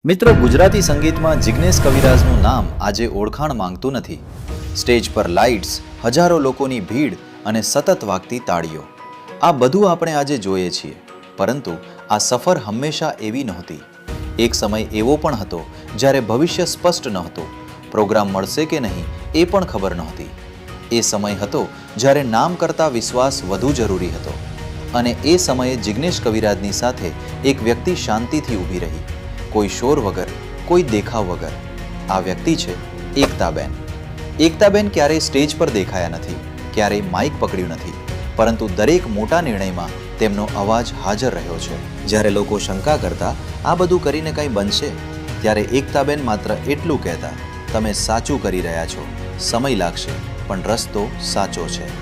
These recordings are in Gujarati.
મિત્રો, ગુજરાતી સંગીતમાં જિગ્નેશ કવિરાજનું નામ આજે ઓળખાણ માંગતું નથી. સ્ટેજ પર લાઇટ્સ, હજારો લોકોની ભીડ અને સતત વાગતી તાળીઓ, આ બધું આપણે આજે જોઈએ છીએ. પરંતુ આ સફર હંમેશા એવી નહોતી. એક સમય એવો પણ હતો જ્યારે ભવિષ્ય સ્પષ્ટ નહોતું. પ્રોગ્રામ મળશે કે નહીં એ પણ ખબર નહોતી. એ સમય હતો જ્યારે નામ કરતાં વિશ્વાસ વધુ જરૂરી હતો. અને એ સમયે જિગ્નેશ કવિરાજની સાથે એક વ્યક્તિ શાંતિથી ઊભી રહી, કોઈ શોર વગર, કોઈ દેખાવ વગર. આ વ્યક્તિ છે એકતાબેન. એકતાબેન ક્યારેય સ્ટેજ પર દેખાયા નથી, ક્યારેય માઇક પકડ્યું નથી, પરંતુ દરેક મોટા નિર્ણયમાં તેમનો અવાજ હાજર રહ્યો છે. જ્યારે લોકો શંકા કરતા આ બધું કરીને કંઈ બનશે, ત્યારે એકતાબેન માત્ર એટલું કહેતા, તમે સાચું કરી રહ્યા છો, સમય લાગશે પણ રસ્તો સાચો છે.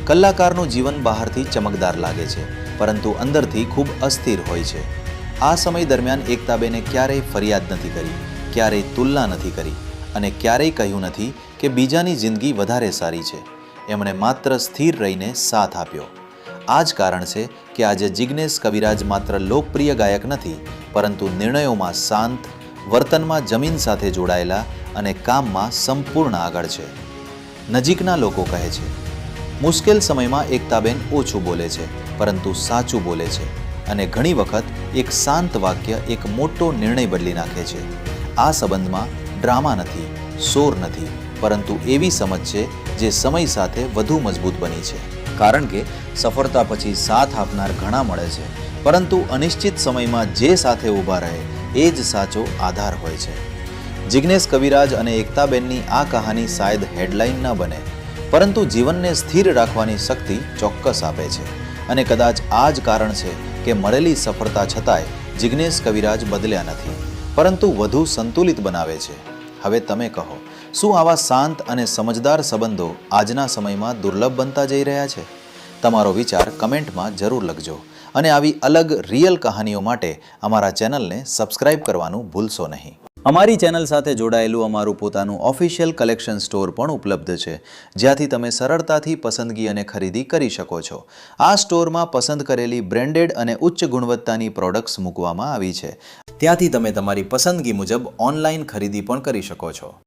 કલાકારનું જીવન બહારથી ચમકદાર લાગે છે, પરંતુ અંદરથી ખૂબ અસ્થિર હોય છે. આ સમય દરમિયાન એકતાબેને ક્યારેય ફરિયાદ નથી કરી, ક્યારેય તુલના નથી કરી અને ક્યારેય કહ્યું નથી કે બીજાની જિંદગી વધારે સારી છે. એમણે માત્ર સ્થિર રહીને સાથ આપ્યો. આ જ કારણ છે કે આજે જિગ્નેશ કવિરાજ માત્ર લોકપ્રિય ગાયક નથી, પરંતુ નિર્ણયોમાં શાંત, વર્તનમાં જમીન સાથે જોડાયેલા અને કામમાં સંપૂર્ણ આગળ છે. નજીકના લોકો કહે છે, મુશ્કેલ સમયમાં એકતાબેન ઓછું બોલે છે, પરંતુ સાચું બોલે છે. અને ઘણી વખત એક શાંત વાક્ય એક મોટો નિર્ણય બદલી નાખે છે. આ સંબંધમાં ડ્રામા નથી, શોર નથી, પરંતુ એવી સમજ છે જે સમય સાથે વધુ મજબૂત બની છે. કારણ કે સફળતા પછી સાથ આપનાર ઘણા મળે છે, પરંતુ અનિશ્ચિત સમયમાં જે સાથે ઊભા રહે એ જ સાચો આધાર હોય છે. જિગ્નેશ કવિરાજ અને એકતાબેનની આ કહાની શાયદ હેડલાઇન ન બને, પરંતુ જીવનને સ્થિર રાખવાની શક્તિ ચોક્કસ આપે છે. અને કદાચ આ જ કારણ છે કે મળેલી સફળતા છતાંય જિગ્નેશ કવિરાજ બદલ્યા નથી, પરંતુ વધુ સંતુલિત બનાવે છે. હવે તમે કહો, શું આવા શાંત અને સમજદાર સંબંધો આજના સમયમાં દુર્લભ બનતા જઈ રહ્યા છે? તમારો વિચાર કમેન્ટમાં જરૂર લખજો. અને આવી અલગ રિયલ કહાનીઓ માટે અમારા ચેનલને સબસ્ક્રાઇબ કરવાનું ભૂલશો નહીં. અમારી ચેનલ સાથે જોડાયેલું અમારું પોતાનું ઓફિશિયલ કલેક્શન સ્ટોર પણ ઉપલબ્ધ છે, જ્યાંથી તમે સરળતાથી પસંદગી અને ખરીદી કરી શકો છો. આ સ્ટોરમાં પસંદ કરેલી બ્રેન્ડેડ અને ઉચ્ચ ગુણવત્તાની પ્રોડક્ટ્સ મૂકવામાં આવી છે. ત્યાંથી તમે તમારી પસંદગી મુજબ ઓનલાઈન ખરીદી પણ કરી શકો છો.